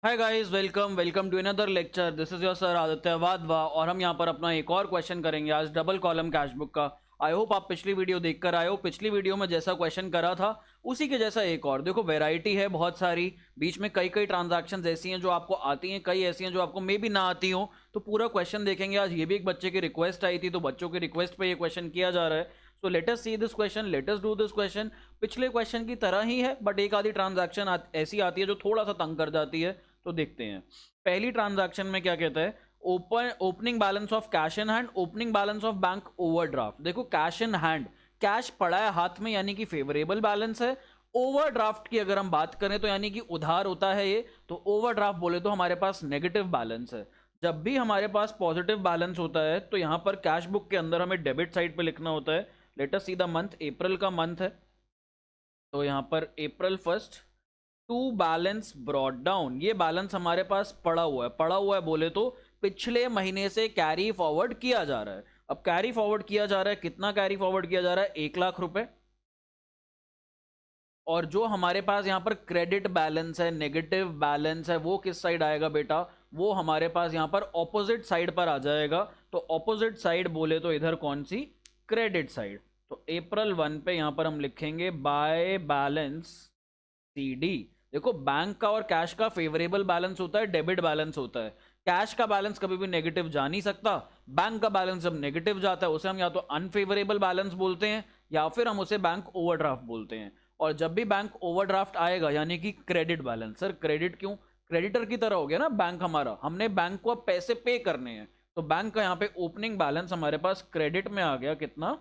Hi guys, welcome to another lecture. This is your sir Aditya Wadhwa और हम यहाँ पर अपना एक और क्वेश्चन करेंगे आज डबल कॉलम कैश बुक का। आई होप आप पिछली वीडियो देखकर आए हो। पिछली वीडियो में जैसा क्वेश्चन करा था उसी के जैसा एक और देखो। वैरायटी है बहुत सारी, बीच में कई कई ट्रांजैक्शंस ऐसी हैं जो आपको आती हैं, कई ऐसी हैं जो आपको मे भी ना आती हो। तो पूरा क्वेश्चन देखेंगे आज। ये भी एक बच्चे की रिक्वेस्ट आई थी, तो बच्चों की रिक्वेस्ट पे ये क्वेश्चन किया जा रहा है। So let us see this question, let us do this question. पिछले क्वेश्चन की तरह ही है, बट एक आधी ट्रांजैक्शन ऐसी आती है जो थोड़ा सा तंग कर जाती है। तो देखते हैं पहली ट्रांजैक्शन में क्या कहता है। Opening balance of cash in hand, opening balance of bank overdraft. देखो कैश इन हैंड, कैश पड़ा है हाथ में यानी कि फेवरेबल बैलेंस है। ओवरड्राफ्ट की अगर हम बात करें तो यानी कि उधार होता है ये, तो ओवरड्राफ्ट बोले तो हमारे पास नेगेटिव बैलेंस है। जब भी हमारे पास पॉजिटिव बैलेंस होता है तो यहां पर कैश बुक के अंदर हमें डेबिट साइड पे लिखना होता है। Let us see the month, अप्रैल का मंथ है तो यहां पर April 1 to balance brought down. ये बैलेंस हमारे पास पड़ा हुआ है बोले तो पिछले महीने से कैरी फॉरवर्ड किया जा रहा है। अब कैरी फॉरवर्ड किया जा रहा है, कितना कैरी फॉरवर्ड किया जा रहा है? 1 लाख रुपए। और जो हमारे पास यहाँ पर क्रेडिट बैलेंस है, नेगेटिव बैलेंस है, वो किस साइड आएगा बेटा? वो हमारे पास यहाँ पर ऑपोजिट साइड पर आ जाएगा। तो ऑपोजिट साइड बोले तो इधर कौन सी? Credit side. तो अप्रैल 1 पे यहाँ पर हम लिखेंगे बाय बैलेंस CD। देखो बैंक का और कैश का फेवरेबल बैलेंस होता है, डेबिट बैलेंस होता है। कैश का बैलेंस कभी भी नेगेटिव जा नहीं सकता। बैंक का बैलेंस जब नेगेटिव जाता है उसे हम या तो अनफेवरेबल बैलेंस बोलते हैं या फिर हम उसे बैंक ओवरड्राफ्ट बोलते हैं। और जब भी बैंक ओवरड्राफ्ट आएगा यानी कि क्रेडिट बैलेंस। सर क्रेडिट क्यों? क्रेडिटर की तरह हो गया ना बैंक हमारा, हमने बैंक को अब पैसे पे करने हैं। तो बैंक का यहाँ पे ओपनिंग बैलेंस हमारे पास क्रेडिट में आ गया कितना?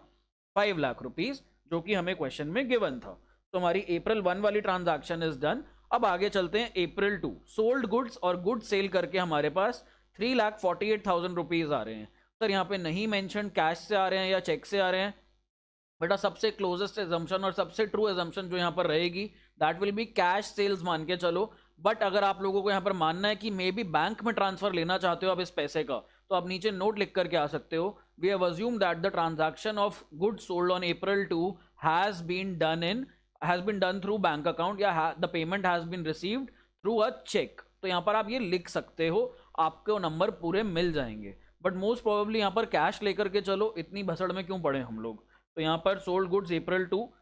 5 लाख रुपीज, जो कि हमें क्वेश्चन में गिवन था। तो हमारी अप्रैल 1 वाली ट्रांजैक्शन इज डन। अब आगे चलते हैं अप्रैल 2। सोल्ड गुड्स और गुड्स सेल करके हमारे पास 3,48,000 रुपीज आ रहे हैं। सर यहाँ पे नहीं मेंशन कैश से आ रहे हैं या चेक से आ रहे हैं। बेटा सबसे क्लोजेस्ट एजम्पशन और सबसे ट्रू एजम्पशन जो यहाँ पर रहेगी that will be cash sales मान के चलो। बट अगर आप लोगों को यहाँ पर मानना है कि मे बी बैंक में ट्रांसफर लेना चाहते हो आप इस पैसे का, तो आप नीचे नोट लिख करके आ सकते हो। We have assumed that the transaction of goods sold on April 2 has been done through bank account या the payment has been received through a cheque. तो यहाँ पर आप ये लिख सकते हो, आपको नंबर पूरे मिल जाएंगे। बट मोस्ट प्रोबेबली यहाँ पर कैश लेकर के चलो, इतनी भसड़ में क्यों पड़े हम लोग। तो यहाँ पर सोल्ड गुड्स अप्रैल 2,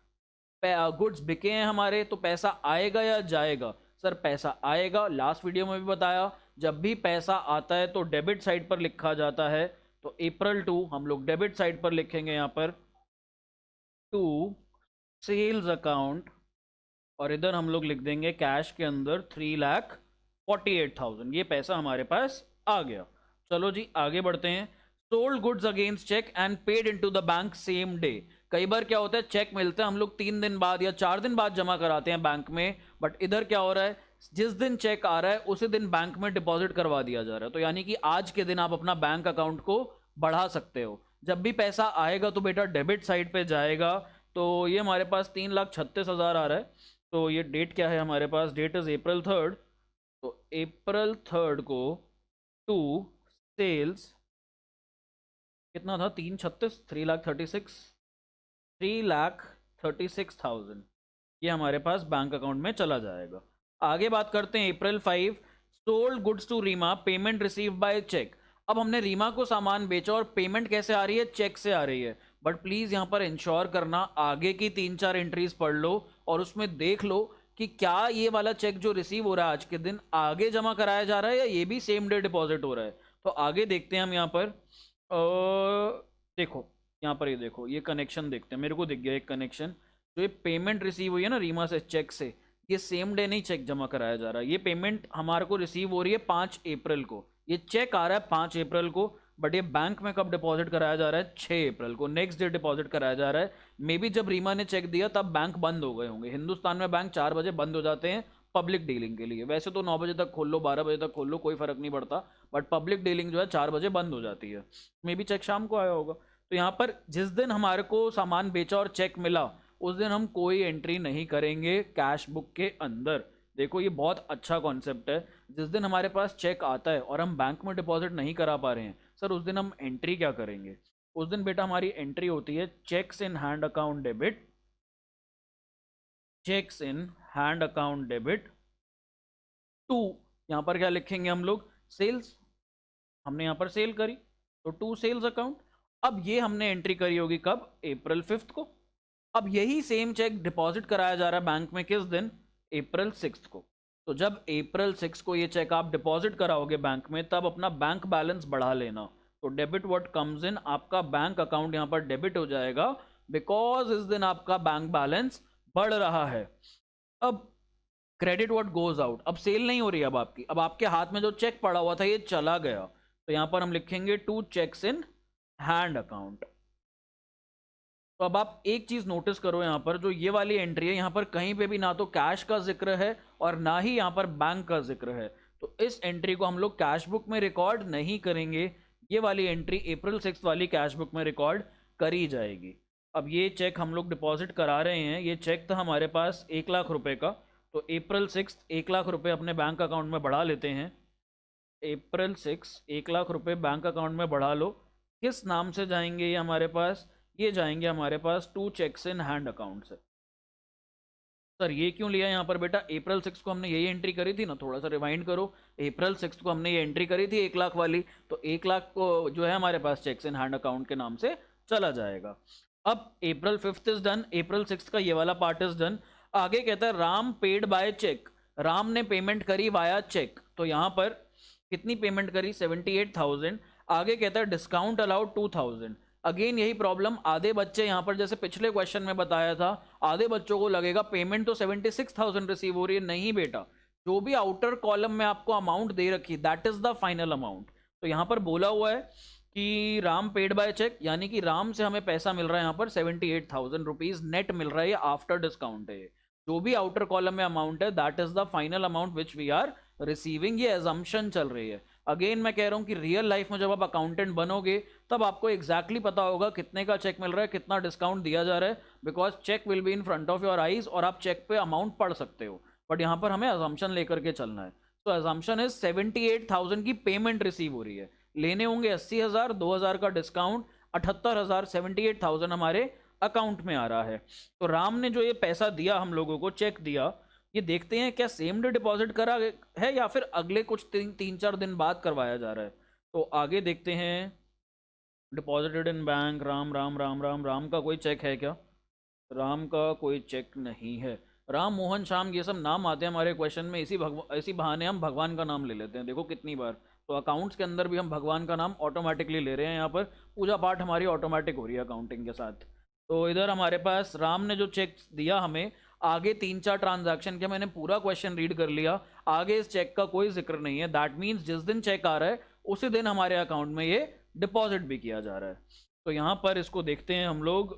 गुड्स बिके हैं हमारे, तो पैसा आएगा या जाएगा? सर पैसा आएगा। लास्ट वीडियो में भी बताया, जब भी पैसा आता है तो डेबिट साइड पर लिखा जाता है। तो अप्रैल 2 हम लोग डेबिट साइड पर लिखेंगे यहाँ पर टू सेल्स अकाउंट, और इधर हम लोग लिख देंगे कैश के अंदर 3,48,000। ये पैसा हमारे पास आ गया। चलो जी आगे बढ़ते हैं। Sold goods against cheque and paid into the bank same day. कई बार क्या होता है, चेक मिलता है हम लोग 3 दिन बाद या 4 दिन बाद जमा कराते हैं बैंक में। बट इधर क्या हो रहा है, जिस दिन चेक आ रहा है उसी दिन बैंक में डिपॉजिट करवा दिया जा रहा है। तो यानी कि आज के दिन आप अपना बैंक अकाउंट को बढ़ा सकते हो। जब भी पैसा आएगा तो बेटा डेबिट साइड पे जाएगा। तो ये हमारे पास 3,36,000 आ रहा है। तो ये डेट क्या है हमारे पास? डेट इज अप्रैल 3। तो अप्रैल 3 को टू सेल्स कितना था? 3,36, 3,36,000 ये हमारे पास बैंक अकाउंट में चला जाएगा। आगे बात करते हैं April 5। Sold goods to Reema, payment receive by cheque. अब हमने रीमा को सामान बेचा और पेमेंट कैसे आ रही है? चेक से आ रही है। बट प्लीज यहां पर इंश्योर करना, आगे की 3-4 एंट्रीज पढ़ लो और उसमें देख लो कि क्या ये वाला चेक जो रिसीव हो रहा है आज के दिन आगे जमा कराया जा रहा है या ये भी सेम डे डिपॉजिट हो रहा है। तो आगे देखते हैं हम यहाँ पर। देखो यहाँ पर, ये देखो ये कनेक्शन देखते हैं। मेरे को दिख गया एक कनेक्शन। जो ये पेमेंट रिसीव हुई है ना रीमा से चेक से, ये सेम डे नहीं चेक जमा कराया जा रहा है। ये पेमेंट हमारे को रिसीव हो रही है 5 अप्रैल को, ये चेक आ रहा है 5 अप्रैल को। बट ये बैंक में कब डिपॉजिट कराया जा रहा है? 6 अप्रैल को, नेक्स्ट डे डिपॉजिट कराया जा रहा है। मे बी जब रीमा ने चेक दिया तब बैंक बंद हो गए होंगे। हिंदुस्तान में बैंक 4 बजे बंद हो जाते हैं पब्लिक डीलिंग के लिए। वैसे तो 9 बजे तक खोल लो, 12 बजे तक खोल लो, कोई फर्क नहीं पड़ता। बट पब्लिक डीलिंग जो है 4 बजे बंद हो जाती है। मे बी चेक शाम को आया होगा। तो यहाँ पर जिस दिन हमारे को सामान बेचा और चेक मिला उस दिन हम कोई एंट्री नहीं करेंगे कैश बुक के अंदर। देखो ये बहुत अच्छा कॉन्सेप्ट है। जिस दिन हमारे पास चेक आता है और हम बैंक में डिपॉजिट नहीं करा पा रहे हैं, सर उस दिन हम एंट्री क्या करेंगे? उस दिन बेटा हमारी एंट्री होती है cheques in hand account debit, cheques in hand account debit to यहाँ पर क्या लिखेंगे हम लोग, सेल्स, हमने यहाँ पर सेल करी तो टू सेल्स अकाउंट। अब ये हमने एंट्री करी होगी कब, अप्रैल 5 को। अब यही सेम चेक डिपॉजिट कराया जा रहा है बैंक में किस दिन, अप्रैल 6 को। तो जब अप्रैल 6 को ये चेक आप डिपॉजिट कराओगे बैंक में, तब अपना बैंक बैलेंस बढ़ा लेना। तो डेबिट व्हाट कम्स इन, आपका बैंक अकाउंट यहाँ पर डेबिट हो जाएगा, बिकॉज इस दिन आपका बैंक बैलेंस बढ़ रहा है। अब क्रेडिट व्हाट गोज आउट, अब सेल नहीं हो रही अब आपकी, अब आपके हाथ में जो चेक पड़ा हुआ था ये चला गया, तो यहां पर हम लिखेंगे to cheques in hand account. तो अब आप एक चीज नोटिस करो, यहां पर जो ये वाली एंट्री है, यहां पर कहीं पे भी ना तो कैश का जिक्र है और ना ही यहां पर बैंक का जिक्र है, तो इस एंट्री को हम लोग कैश बुक में रिकॉर्ड नहीं करेंगे। ये वाली एंट्री अप्रैल 6 वाली कैश बुक में रिकॉर्ड करी जाएगी। अब ये चेक हम लोग डिपॉजिट करा रहे हैं, ये चेक था हमारे पास 1 लाख रुपए का, तो अप्रैल 6 1 लाख रुपए अपने बैंक अकाउंट में बढ़ा लेते हैं। अप्रैल 6 1 लाख रुपए बैंक अकाउंट में बढ़ा लो। किस नाम से जाएंगे ये हमारे पास, ये जाएंगे हमारे पास to cheques in hand account से। सर ये क्यों लिया यहाँ पर बेटा, अप्रैल 6 को हमने यही एंट्री करी थी ना, थोड़ा सा रिवाइंड करो। अप्रैल 6 को हमने ये एंट्री करी थी 1 लाख वाली, तो 1 लाख को जो है हमारे पास चेक्स इन हैंड अकाउंट के नाम से चला जाएगा। अब अप्रैल 5 इज डन, अप्रैल 6 का ये वाला पार्ट इज डन। आगे कहता है Ram paid by cheque, Ram ने पेमेंट करी वाया चेक, तो यहाँ पर कितनी पेमेंट करी, 78,000। आगे कहता है डिस्काउंट अलाउड 2,000। अगेन यही प्रॉब्लम, आधे बच्चे यहाँ पर जैसे पिछले क्वेश्चन में बताया था, आधे बच्चों को लगेगा पेमेंट तो 76,000 रिसीव हो रही है। नहीं बेटा, जो भी आउटर कॉलम में आपको अमाउंट दे रखी that is the final amount. तो यहाँ पर बोला हुआ है कि राम पेड बाय चेक, यानी कि राम से हमें पैसा मिल रहा है यहाँ पर 78,000 रुपीज नेट मिल रहा है, आफ्टर डिस्काउंट है। जो भी आउटर कॉलम में अमाउंट है that is the final amount which we are receiving. ये एजम्पशन चल रही है। अगेन मैं कह रहा हूं कि रियल लाइफ में जब आप अकाउंटेंट बनोगे तब आपको एग्जैक्टली पता होगा कितने का चेक मिल रहा है, कितना डिस्काउंट दिया जा रहा है, because cheque will be in front of your eyes और आप चेक पे अमाउंट पढ़ सकते हो। बट यहाँ पर हमें अजम्पशन लेकर के चलना है। तो अजम्पशन इज 78,000 की पेमेंट रिसीव हो रही है, लेने होंगे 80,000, 2,000 का डिस्काउंट, 78,000, 78,000 हमारे अकाउंट में आ रहा है। तो राम ने जो ये पैसा दिया हम लोगों को, चेक दिया, ये देखते हैं क्या सेम डे डिपॉजिट करा है या फिर अगले कुछ 3-4 दिन बाद करवाया जा रहा है। तो आगे देखते हैं, deposited in bank, Ram Ram Ram Ram, Ram का कोई चेक है क्या, राम का कोई चेक नहीं है। राम मोहन श्याम ये सब नाम आते हैं हमारे क्वेश्चन में, इसी बहाने हम भगवान का नाम ले लेते हैं। देखो कितनी बार, तो अकाउंट्स के अंदर भी हम भगवान का नाम ऑटोमेटिकली ले रहे हैं, यहाँ पर पूजा पाठ हमारी ऑटोमेटिक हो रही है अकाउंटिंग के साथ। तो इधर हमारे पास राम ने जो चेक दिया हमें, आगे 3-4 ट्रांजैक्शन के मैंने पूरा क्वेश्चन रीड कर लिया, आगे इस चेक का कोई जिक्र नहीं है। दैट मीन्स जिस दिन चेक आ रहा है उसी दिन हमारे अकाउंट में ये डिपॉजिट भी किया जा रहा है। तो यहाँ पर इसको देखते हैं हम लोग,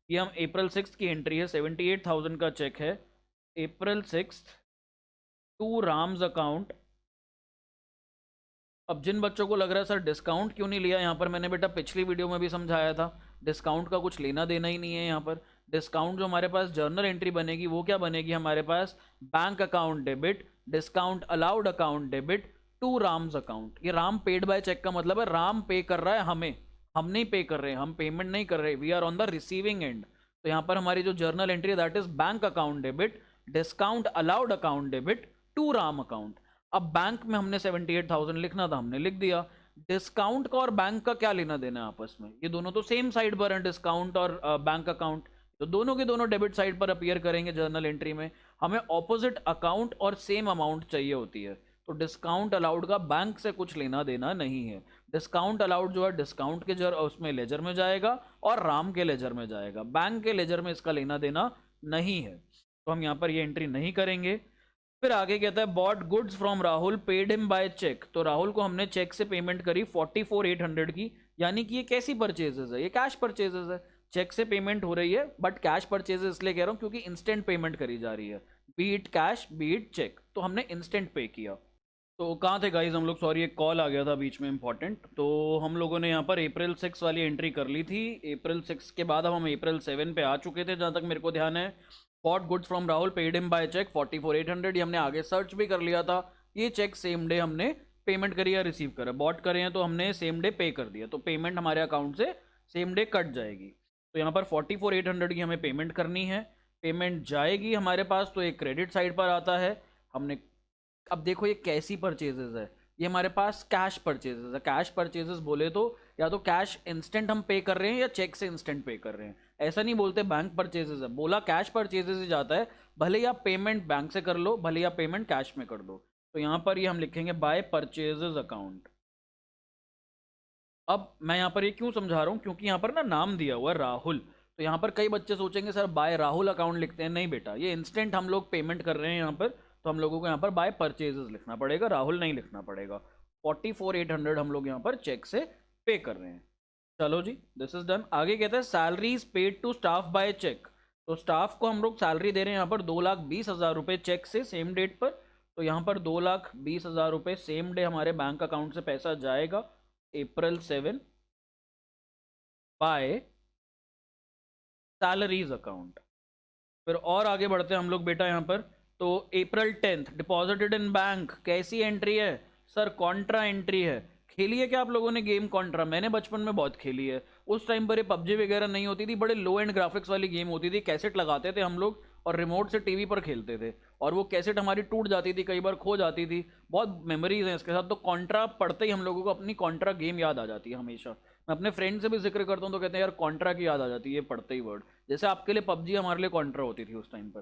ये हम अप्रैल 6 की एंट्री है, 78,000 का चेक है, अप्रैल 6 टू राम्स अकाउंट। अब जिन बच्चों को लग रहा है सर डिस्काउंट क्यों नहीं लिया, यहाँ पर मैंने बेटा पिछली वीडियो में भी समझाया था, डिस्काउंट का कुछ लेना देना ही नहीं है। यहाँ पर डिस्काउंट जो हमारे पास जर्नल एंट्री बनेगी वो क्या बनेगी हमारे पास, bank account debit, discount allowed account debit to Ram's account. ये राम पेड बाय चेक का मतलब है राम पे कर रहा है हमें, हम नहीं पे कर रहे हैं, हम पेमेंट नहीं कर रहे, we are on the receiving end. तो यहाँ पर हमारी जो जर्नल एंट्री है that is bank account debit, discount allowed account debit to Ram account. अब बैंक में हमने 78,000 लिखना था, हमने लिख दिया। डिस्काउंट का और बैंक का क्या लेना देना है आपस में, ये दोनों तो सेम साइड पर हैं, डिस्काउंट और बैंक अकाउंट, तो दोनों के दोनों डेबिट साइड पर अपीयर करेंगे जर्नल एंट्री में। हमें ऑपोजिट अकाउंट और सेम अमाउंट चाहिए होती है, तो डिस्काउंट अलाउड का बैंक से कुछ लेना देना नहीं है। डिस्काउंट अलाउड जो है डिस्काउंट के उसमें लेजर में जाएगा और राम के लेजर में जाएगा, बैंक के लेजर में इसका लेना देना नहीं है, तो हम यहाँ पर ये एंट्री नहीं करेंगे। फिर आगे कहता है bought goods from Rahul, paid him by cheque. तो राहुल को हमने चेक से पेमेंट करी 44,800 की, यानी कि ये कैसी परचेजेस है, ये कैश परचेजेस है। चेक से पेमेंट हो रही है बट कैश परचेजेस इसलिए कह रहा हूँ क्योंकि इंस्टेंट पेमेंट करी जा रही है, बीट कैश बीट चेक, तो हमने इंस्टेंट पे किया। तो कहाँ थे गाइज हम लोग, सॉरी एक कॉल आ गया था बीच में इंपॉर्टेंट। तो हम लोगों ने यहाँ पर अप्रैल 6 वाली एंट्री कर ली थी। अप्रैल 6 के बाद अब हम अप्रैल 7 पे आ चुके थे जहाँ तक मेरे को ध्यान है। Bought goods from Rahul, paid him by cheque 44,800, ये हमने आगे सर्च भी कर लिया था। ये चेक सेम डे हमने पेमेंट करी या रिसीव करा, बॉट करे हैं तो हमने सेम डे पे कर दिया, तो पेमेंट हमारे अकाउंट से सेम डे कट जाएगी। तो यहाँ पर 44,800 की हमें पेमेंट करनी है, पेमेंट जाएगी हमारे पास, तो एक क्रेडिट साइड पर आता है, हमने अब देखो ये कैसी परचेजेस है, ये हमारे पास कैश परचेजेस है। कैश परचेजेस बोले तो या तो कैश इंस्टेंट हम पे कर रहे हैं या चेक से इंस्टेंट पे कर रहे हैं, ऐसा नहीं बोलते बैंक परचेजेस है, बोला कैश परचेजेस ही जाता है। भले ही आप पेमेंट बैंक से कर लो, भले ही आप पेमेंट कैश में कर दो। तो यहाँ पर ये हम लिखेंगे बाय परचेजेस अकाउंट। अब मैं यहाँ पर ये क्यों समझा रहा हूँ, क्योंकि यहाँ पर ना नाम दिया हुआ है राहुल, तो यहाँ पर कई बच्चे सोचेंगे सर बाय राहुल अकाउंट लिखते हैं। नहीं बेटा, ये इंस्टेंट हम लोग पेमेंट कर रहे हैं यहाँ पर, तो हम लोगों को यहाँ पर बाय परचेजेस लिखना पड़ेगा, राहुल नहीं लिखना पड़ेगा। 44,800 हम लोग यहाँ पर चेक से पे कर रहे हैं। चलो जी, दिस इज डन। आगे कहते हैं salaries paid to staff by cheque. तो स्टाफ को हम लोग सैलरी दे रहे हैं यहाँ पर 2,20,000 रुपये चेक से सेम डेट पर। तो यहाँ पर 2,20,000 रुपये सेम डे हमारे बैंक अकाउंट से पैसा जाएगा April 7 बाय सैलरीज अकाउंट। फिर और आगे बढ़ते हैं हम लोग बेटा यहाँ पर। तो April 10 डिपॉजिटेड इन बैंक, कैसी एंट्री है सर? कॉन्ट्रा एंट्री है। खेली है क्या आप लोगों ने गेम कॉन्ट्रा? मैंने बचपन में बहुत खेली है। उस टाइम पर ये पबजी वगैरह नहीं होती थी, बड़े लो एंड ग्राफिक्स वाली गेम होती थी, कैसेट लगाते थे हम लोग और रिमोट से टीवी पर खेलते थे, और वो कैसेट हमारी टूट जाती थी, कई बार खो जाती थी। बहुत मेमोरीज हैं इसके साथ। तो कॉन्ट्रा पढ़ते ही हम लोगों को अपनी कॉन्ट्रा गेम याद आ जाती है हमेशा। मैं अपने फ्रेंड से भी जिक्र करता हूँ तो कहते हैं यार कॉन्ट्रा की याद आ जाती है पढ़ते ही वर्ड, जैसे आपके लिए पबजी हमारे लिए कॉन्ट्रा होती थी उस टाइम पर।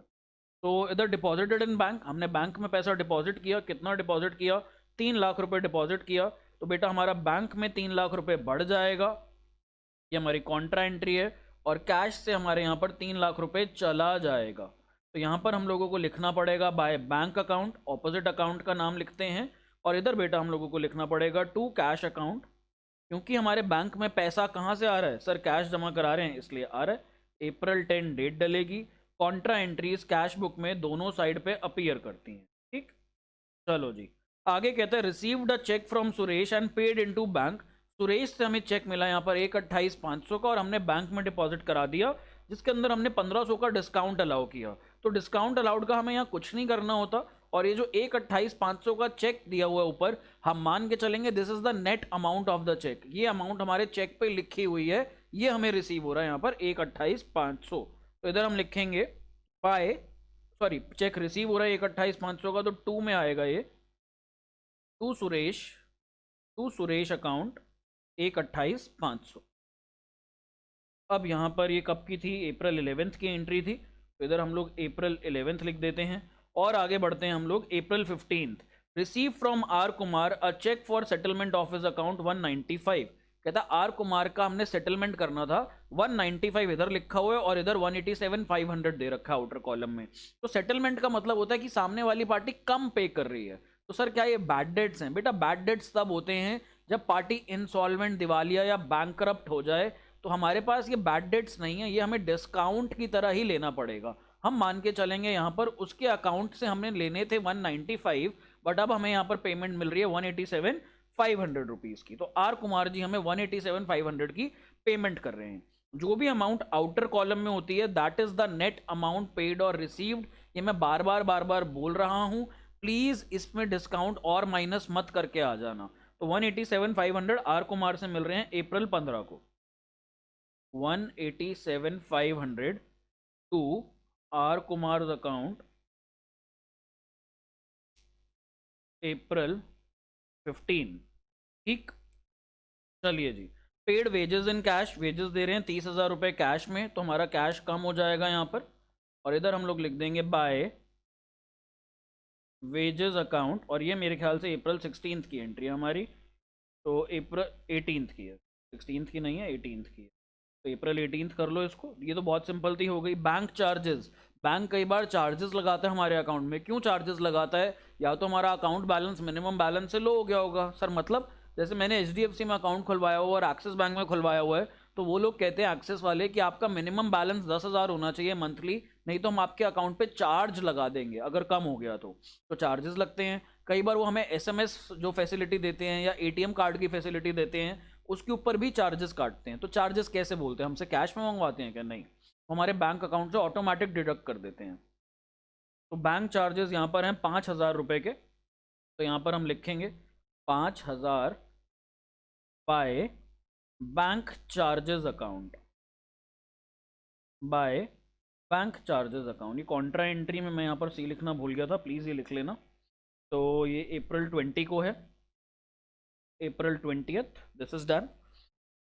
तो इधर डिपॉजिटेड इन बैंक, हमने बैंक में पैसा डिपॉजिट किया। कितना डिपॉजिट किया? 3,00,000 रुपये डिपॉजिट किया। तो बेटा हमारा बैंक में 3,00,000 रुपये बढ़ जाएगा, ये हमारी कॉन्ट्रा एंट्री है, और कैश से हमारे यहाँ पर 3,00,000 रुपये चला जाएगा। तो यहाँ पर हम लोगों को लिखना पड़ेगा by bank account, opposite account का नाम लिखते हैं, और इधर बेटा हम लोगों को लिखना पड़ेगा टू कैश अकाउंट, क्योंकि हमारे बैंक में पैसा कहाँ से आ रहा है सर? कैश जमा करा रहे हैं इसलिए आ रहा है। April 10 डेट डलेगी। कॉन्ट्रा एंट्रीज कैश बुक में दोनों साइड पे अपीयर करती हैं, ठीक। चलो जी, आगे कहते हैं received a cheque from Suresh and paid into bank. Suresh से हमें चेक मिला यहाँ पर 1,28,500 का, और हमने बैंक में डिपॉजिट करा दिया, जिसके अंदर हमने 1,500 का डिस्काउंट अलाउ किया। तो डिस्काउंट अलाउड का हमें यहाँ कुछ नहीं करना होता, और ये जो 1,28,500 का चेक दिया हुआ है ऊपर, हम मान के चलेंगे this is the net amount of the cheque. ये अमाउंट हमारे चेक पे लिखी हुई है, ये हमें रिसीव हो रहा है यहाँ पर 1,28,500। तो इधर हम लिखेंगे बाय, सॉरी चेक रिसीव हो रहा है 1,28,500 का, तो टू में आएगा ये, टू सुरेश अकाउंट 1,28,500। अब यहाँ पर ये कब की थी? April 11 की एंट्री थी, तो इधर हम लोग April 11 लिख देते हैं। और आगे बढ़ते हैं हम लोग April 15 receive from R Kumar a cheque for settlement of his account 195। कहता आर कुमार का हमने सेटलमेंट करना था, 195 इधर लिखा हुआ है और इधर 187,500 दे रखा है आउटर कॉलम में। तो सेटलमेंट का मतलब होता है कि सामने वाली पार्टी कम पे कर रही है। तो सर क्या ये बैड डेट्स हैं? बेटा बैड डेट्स तब होते हैं जब पार्टी इंसॉल्वेंट, दिवालिया या बैंकरप्ट हो जाए। तो हमारे पास ये बैड डेट्स नहीं है, ये हमें डिस्काउंट की तरह ही लेना पड़ेगा। हम मान के चलेंगे यहाँ पर उसके अकाउंट से हमने लेने थे 195, बट अब हमें यहाँ पर पेमेंट मिल रही है 187,500 रुपीज़ की। तो आर कुमार जी हमें 187,500 की पेमेंट कर रहे हैं। जो भी अमाउंट आउटर कॉलम में होती है that is the net amount paid और रिसीव्ड। ये मैं बार बार बोल रहा हूँ, प्लीज इसमें डिस्काउंट और माइनस मत करके आ जाना। तो 187,500 आर कुमार से मिल रहे हैं April 15 को। 187,500 to R Kumar account April 15, ठीक। चलिए जी, paid wages in cash, wages दे रहे हैं 30,000 रुपये कैश में, तो हमारा कैश कम हो जाएगा यहाँ पर, और इधर हम लोग लिख देंगे बाय वेजेस अकाउंट, और ये मेरे ख्याल से April 16 की एंट्री है हमारी, तो April 18 की है, 16 की नहीं है 18 की है। तो April 18 कर लो इसको। ये तो बहुत सिंपल थी, हो गई। बैंक चार्जेस, बैंक कई बार चार्जेस लगाता है हमारे अकाउंट में। क्यों चार्जेस लगाता है? या तो हमारा अकाउंट बैलेंस मिनिमम बैलेंस से लो हो गया होगा सर, मतलब जैसे मैंने HDFC में अकाउंट खुलवाया हुआ और एक्सिस बैंक में खुलवाया हुआ है, तो वो लोग कहते हैं एक्सिस वाले कि आपका मिनिमम बैलेंस 10,000 होना चाहिए मंथली, नहीं तो हम आपके अकाउंट पे चार्ज लगा देंगे अगर कम हो गया तो चार्जेस लगते हैं। कई बार वो हमें SMS जो फैसिलिटी देते हैं या ATM कार्ड की फैसिलिटी देते हैं, उसके ऊपर भी चार्जेस काटते हैं। तो चार्जेस कैसे बोलते हैं? हमसे कैश में मंगवाते हैं क्या? नहीं, हमारे बैंक अकाउंट से ऑटोमेटिक डिडक्ट कर देते हैं। तो बैंक चार्जेस यहाँ पर हैं 5,000 रुपये के, तो यहाँ पर हम लिखेंगे 5,000 by bank charges account, by bank charges account. ये कॉन्ट्रा एंट्री में मैं यहाँ पर C लिखना भूल गया था, प्लीज़ ये लिख लेना। तो ये अप्रैल 20 को है, अप्रैल 20th, दिस इज डन।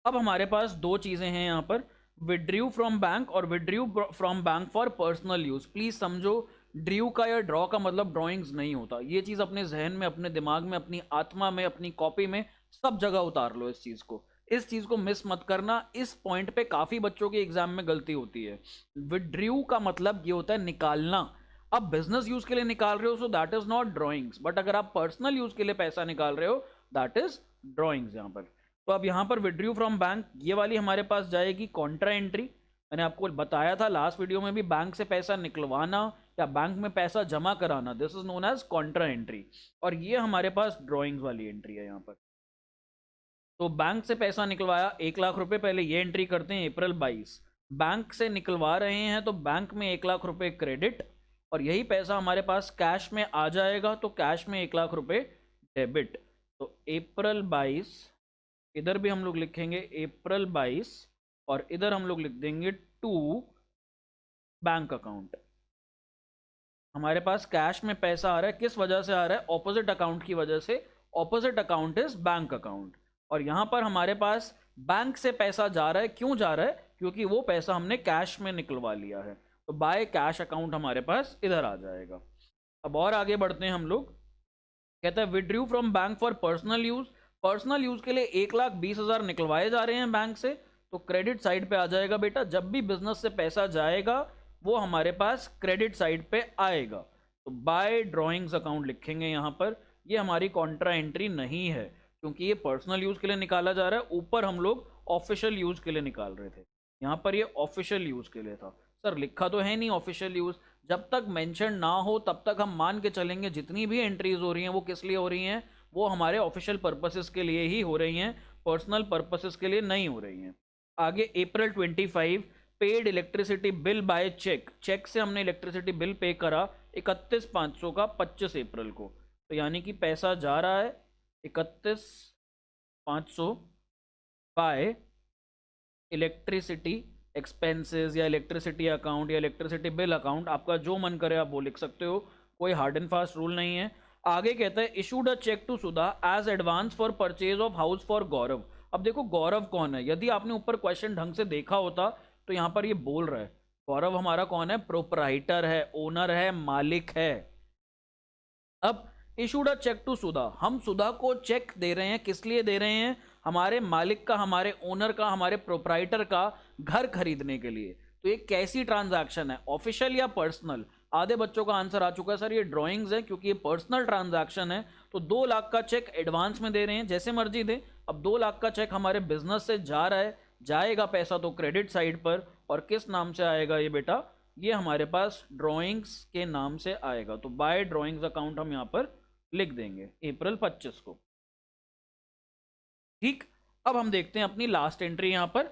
अब हमारे पास दो चीजें हैं यहाँ पर, विड्रू फ्रॉम बैंक और withdrew from bank for personal use. Please समझो, ड्रू का या ड्रॉ का मतलब ड्राइंग्स नहीं होता। ये चीज अपने जहन में, अपने दिमाग में, अपनी आत्मा में, अपनी कॉपी में, सब जगह उतार लो इस चीज को। इस चीज को मिस मत करना। इस पॉइंट पे काफी बच्चों के एग्जाम में गलती होती है। विड्रू का मतलब ये होता है निकालना। अब बिजनेस यूज के लिए निकाल रहे हो so that is not drawings, but अगर आप पर्सनल यूज के लिए पैसा निकाल रहे हो दैट इज ड्राइंग्स यहाँ पर। तो अब यहाँ पर विड्रू फ्रॉम बैंक, ये वाली हमारे पास जाएगी कॉन्ट्रा एंट्री। मैंने आपको बताया था लास्ट वीडियो में भी, बैंक से पैसा निकलवाना या बैंक में पैसा जमा कराना, this is known as contra entry. और ये हमारे पास ड्राइंग्स वाली एंट्री है यहाँ पर। तो बैंक से पैसा निकलवाया 1 लाख रुपए, पहले ये एंट्री करते हैं अप्रैल 22। बैंक से निकलवा रहे हैं तो बैंक में 1 लाख रुपए क्रेडिट, और यही पैसा हमारे पास कैश में आ जाएगा, तो कैश में 1 लाख रुपए डेबिट। तो अप्रैल 22, इधर भी हम लोग लिखेंगे अप्रैल 22, और इधर हम लोग लिख देंगे टू बैंक अकाउंट। हमारे पास कैश में पैसा आ रहा है, किस वजह से आ रहा है? ऑपोजिट अकाउंट की वजह से। Opposite account is bank account. और यहां पर हमारे पास बैंक से पैसा जा रहा है, क्यों जा रहा है? क्योंकि वो पैसा हमने कैश में निकलवा लिया है, तो बाय कैश अकाउंट हमारे पास इधर आ जाएगा। अब और आगे बढ़ते हैं हम लोग। कहता है withdrew from bank for personal use. Personal use के लिए 1,20,000 निकलवाए जा रहे हैं बैंक से, तो क्रेडिट साइड पे आ जाएगा बेटा। जब भी बिजनेस से पैसा जाएगा वो हमारे पास क्रेडिट साइड पे आएगा, तो बाय ड्राइंग्स अकाउंट लिखेंगे यहाँ पर। ये हमारी कॉन्ट्रा एंट्री नहीं है, क्योंकि ये पर्सनल यूज के लिए निकाला जा रहा है। ऊपर हम लोग ऑफिशियल यूज के लिए निकाल रहे थे, यहाँ पर ये ऑफिशियल यूज के लिए था। सर लिखा तो है नहीं ऑफिशियल यूज। जब तक मेंशन ना हो तब तक हम मान के चलेंगे जितनी भी एंट्रीज हो रही हैं वो किस लिए हो रही हैं, वो हमारे ऑफिशियल पर्पसेस के लिए ही हो रही हैं, पर्सनल पर्पसेस के लिए नहीं हो रही हैं। आगे April 25, paid electricity bill by cheque. Cheque से हमने इलेक्ट्रिसिटी बिल पे करा 31,500 का 25 अप्रैल को, तो यानी कि पैसा जा रहा है 31,500 बाय इलेक्ट्रिसिटी एक्सपेंसेस, या इलेक्ट्रिसिटी अकाउंट, या इलेक्ट्रिसिटी बिल अकाउंट, आपका जो मन करे आप वो लिख सकते हो, कोई हार्ड एंड फास्ट रूल नहीं है। आगे कहता है issued a cheque to Sudha as advance for purchase of house for Gaurav. अब देखो गौरव कौन है, यदि आपने ऊपर क्वेश्चन ढंग से देखा होता तो यहाँ पर ये बोल रहा है गौरव हमारा कौन है? प्रोपराइटर है, ओनर है, मालिक है। अब इशूड अ चेक टू सुधा, हम सुधा को चेक दे रहे हैं, किस लिए दे रहे हैं? हमारे मालिक का, हमारे ओनर का, हमारे प्रोपराइटर का घर खरीदने के लिए। तो ये कैसी ट्रांजैक्शन है, ऑफिशियल या पर्सनल? आधे बच्चों का आंसर आ चुका है सर ये ड्राइंग्स है, क्योंकि ये पर्सनल ट्रांजैक्शन है। तो 2 लाख का चेक एडवांस में दे रहे हैं, जैसे मर्जी दे। अब 2 लाख का चेक हमारे बिजनेस से जा रहा है, जाएगा पैसा तो क्रेडिट साइड पर, और किस नाम से आएगा ये बेटा? ये हमारे पास ड्राइंग्स के नाम से आएगा। तो बाय ड्राइंग्स अकाउंट हम यहाँ पर लिख देंगे अप्रैल 25 को। ठीक, अब हम देखते हैं अपनी लास्ट एंट्री यहाँ पर।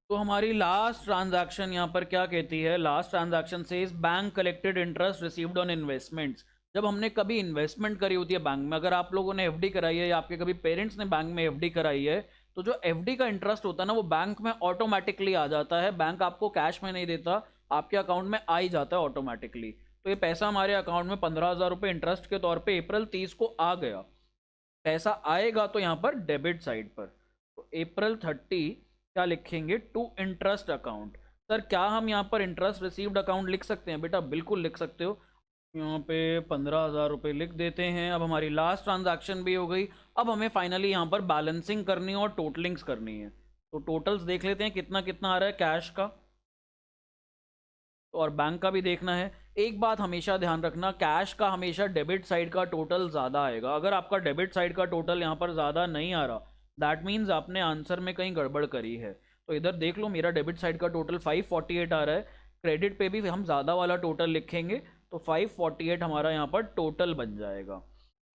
तो हमारी लास्ट ट्रांजैक्शन यहाँ पर क्या कहती है? लास्ट ट्रांजैक्शन से is bank collected interest received on investments. जब हमने कभी इन्वेस्टमेंट करी होती है बैंक में, अगर आप लोगों ने एफडी कराई है या आपके कभी पेरेंट्स ने बैंक में एफडी कराई है, तो जो एफडी का इंटरेस्ट होता है ना वो बैंक में ऑटोमेटिकली आ जाता है। बैंक आपको कैश में नहीं देता, आपके अकाउंट में आ ही जाता है ऑटोमेटिकली। तो ये पैसा हमारे अकाउंट में 15,000 रुपये इंटरेस्ट के तौर पे अप्रैल 30 को आ गया। पैसा आएगा तो यहाँ पर डेबिट साइड पर, तो अप्रैल 30 क्या लिखेंगे? To interest account. सर क्या हम यहाँ पर इंटरेस्ट रिसीव्ड अकाउंट लिख सकते हैं? बेटा बिल्कुल लिख सकते हो। यहाँ पे 15,000 रुपये लिख देते हैं। अब हमारी लास्ट ट्रांजैक्शन भी हो गई। अब हमें फाइनली यहाँ पर बैलेंसिंग करनी है और टोटलिंग्स करनी है। तो टोटल्स देख लेते हैं कितना कितना आ रहा है कैश का और बैंक का भी देखना है। एक बात हमेशा ध्यान रखना, कैश का हमेशा डेबिट साइड का टोटल ज़्यादा आएगा। अगर आपका डेबिट साइड का टोटल यहाँ पर ज़्यादा नहीं आ रहा, दैट मीन्स आपने आंसर में कहीं गड़बड़ करी है। तो इधर देख लो, मेरा डेबिट साइड का टोटल 548 आ रहा है। क्रेडिट पे भी हम ज़्यादा वाला टोटल लिखेंगे, तो 548 हमारा यहाँ पर टोटल बन जाएगा।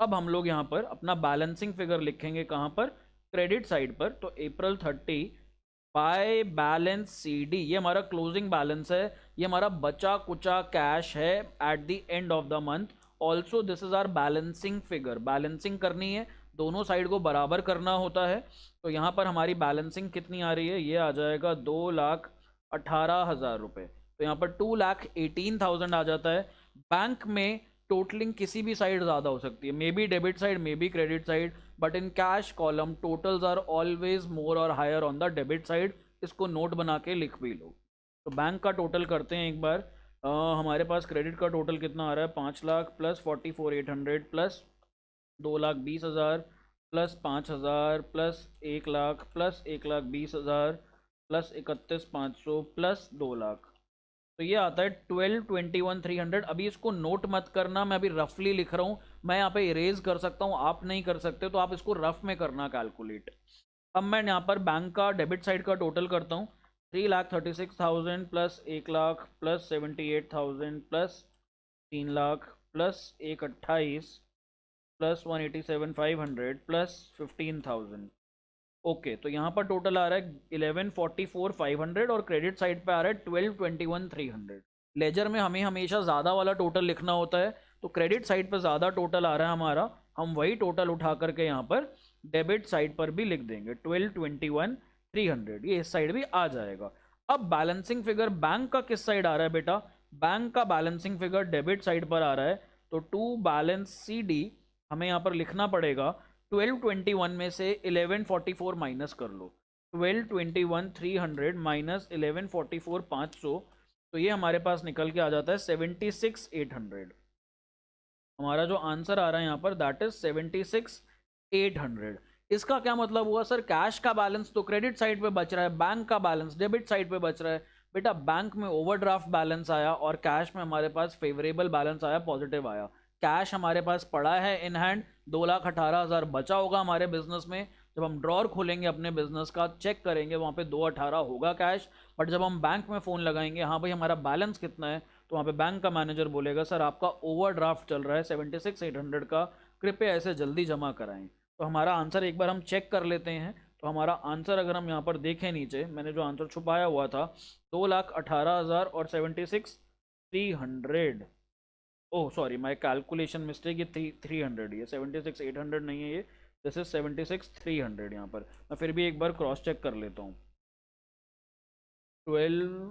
अब हम लोग यहाँ पर अपना बैलेंसिंग फिगर लिखेंगे, कहाँ पर? क्रेडिट साइड पर। तो April 30 by balance C D, ये हमारा क्लोजिंग बैलेंस है, ये हमारा बचा कुचा कैश है at the end of the month. Also this is our balancing figure. Balancing करनी है, दोनों साइड को बराबर करना होता है। तो यहाँ पर हमारी बैलेंसिंग कितनी आ रही है? ये आ जाएगा 2,18,000 रुपये। तो यहाँ पर 2,18,000 आ जाता है। बैंक में टोटलिंग किसी भी साइड ज़्यादा हो सकती है, may be debit side, may be credit side, but in cash column totals are always more और higher on the debit side. इसको नोट बना के लिख भी लो। तो बैंक का टोटल करते हैं एक बार। हमारे पास क्रेडिट का टोटल कितना आ रहा है, 5 lakh plus 44,800 plus 2,20,000 plus 5,000 plus 1 lakh plus 1,20,000 plus 31,500 plus 2 lakh. तो ये आता है 12,21,300। अभी इसको नोट मत करना, मैं अभी रफली लिख रहा हूँ, मैं यहाँ पे इरेज कर सकता हूँ, आप नहीं कर सकते, तो आप इसको रफ में करना कैलकुलेट। अब मैं यहाँ पर बैंक का डेबिट साइड का टोटल करता हूँ। 3,36,000 plus 1 lakh plus 78,000 plus 3 lakh plus 1,28,000 plus 187,500 plus 15,000। Okay, तो यहाँ पर टोटल आ रहा है 11,44,500 और क्रेडिट साइड पे आ रहा है 12,21,300। लेजर में हमें हमेशा ज़्यादा वाला टोटल लिखना होता है, तो क्रेडिट साइड पे ज़्यादा टोटल आ रहा है हमारा, हम वही टोटल उठा करके यहाँ पर डेबिट साइड पर भी लिख देंगे 12,21,300, ये इस साइड भी आ जाएगा। अब बैलेंसिंग फिगर बैंक का किस साइड आ रहा है बेटा, बैंक का बैलेंसिंग फिगर डेबिट साइड पर आ रहा है, तो टू बैलेंस सी डी हमें यहाँ पर लिखना पड़ेगा। 1221 में से 1144 माइनस कर लो, 1221,300 माइनस 1144,500, तो ये हमारे पास निकल के आ जाता है 76,800। हमारा जो आंसर आ रहा है यहाँ पर दैट इज 76,800। इसका क्या मतलब हुआ सर, कैश का बैलेंस तो क्रेडिट साइड पे बच रहा है, बैंक का बैलेंस डेबिट साइड पे बच रहा है। बेटा बैंक में ओवरड्राफ्ट बैलेंस आया और कैश में हमारे पास फेवरेबल बैलेंस आया, पॉजिटिव आया। कैश हमारे पास पड़ा है इन हैंड, 2,18,000 बचा होगा हमारे बिजनेस में। जब हम ड्रॉर खोलेंगे अपने बिजनेस का, चेक करेंगे वहाँ पे 2,18 होगा कैश, बट जब हम बैंक में फ़ोन लगाएंगे, हाँ भाई हमारा बैलेंस कितना है, तो वहाँ पे बैंक का मैनेजर बोलेगा सर आपका ओवरड्राफ्ट चल रहा है 76,800 का, कृपया ऐसे जल्दी जमा कराएं। तो हमारा आंसर एक बार हम चेक कर लेते हैं। तो हमारा आंसर अगर हम यहाँ पर देखें नीचे, मैंने जो आंसर छुपाया हुआ था 2,18,000 और 76,300, oh sorry my calculation mistake, ये 300, ये 76,800 नहीं है, ये दिस इज 76,300। यहाँ पर मैं फिर भी एक बार क्रॉस चेक कर लेता हूँ। 12,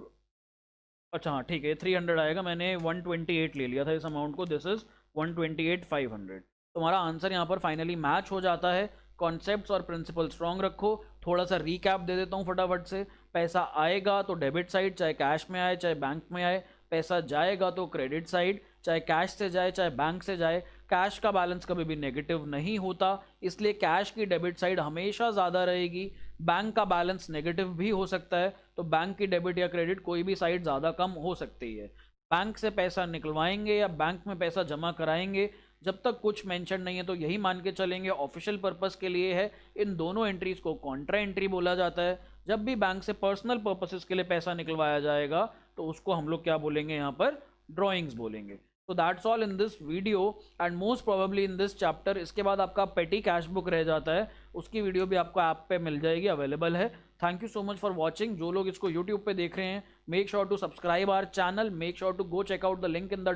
अच्छा हाँ ठीक है, 300 आएगा, मैंने 128 ले लिया था इस अमाउंट को, दिस इज 128,500। तो हमारा आंसर यहाँ पर फाइनली मैच हो जाता है। कॉन्सेप्ट्स और प्रिंसिपल स्ट्रॉन्ग रखो। थोड़ा सा रीकैप दे देता हूँ फटाफट से। पैसा आएगा तो डेबिट साइड, चाहे कैश में आए चाहे बैंक में आए। पैसा जाएगा तो क्रेडिट साइड, चाहे कैश से जाए चाहे बैंक से जाए। कैश का बैलेंस कभी भी नेगेटिव नहीं होता, इसलिए कैश की डेबिट साइड हमेशा ज़्यादा रहेगी। बैंक का बैलेंस नेगेटिव भी हो सकता है, तो बैंक की डेबिट या क्रेडिट कोई भी साइड ज़्यादा कम हो सकती है। बैंक से पैसा निकलवाएंगे या बैंक में पैसा जमा कराएंगे, जब तक कुछ मेंशन नहीं है तो यही मान के चलेंगे ऑफिशियल पर्पस के लिए है। इन दोनों एंट्रीज को कॉन्ट्रा एंट्री बोला जाता है। जब भी बैंक से पर्सनल पर्पसेस के लिए पैसा निकलवाया जाएगा तो उसको हम लोग क्या बोलेंगे, यहाँ पर ड्रॉइंग्स बोलेंगे। तो that's all in this video and most probably in this chapter. इसके बाद आपका पेटी कैश बुक रह जाता है, उसकी वीडियो भी आपको ऐप पे मिल जाएगी, अवेलेबल है। Thank you so much for watching. जो लोग इसको यूट्यूब पे देख रहे हैं, make sure to subscribe our channel, make sure to go check out the link in the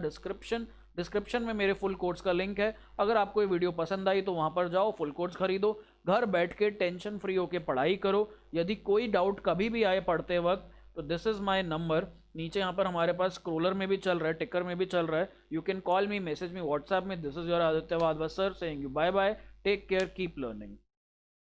description में मेरे फुल कोर्स का लिंक है। अगर आपको ये वीडियो पसंद आई तो वहाँ पर जाओ, फुल कोर्स खरीदो, घर बैठ के टेंशन फ्री होके पढ़ाई करो। यदि कोई डाउट कभी भी आए पढ़ते वक्त तो दिस इज़ माई नंबर, नीचे यहाँ पर हमारे पास स्क्रोलर में भी चल रहा है, टिकर में भी चल रहा है। You can call me, message me WhatsApp में। This is your Aditya Wadhwa sir saying you bye bye, take care, keep learning.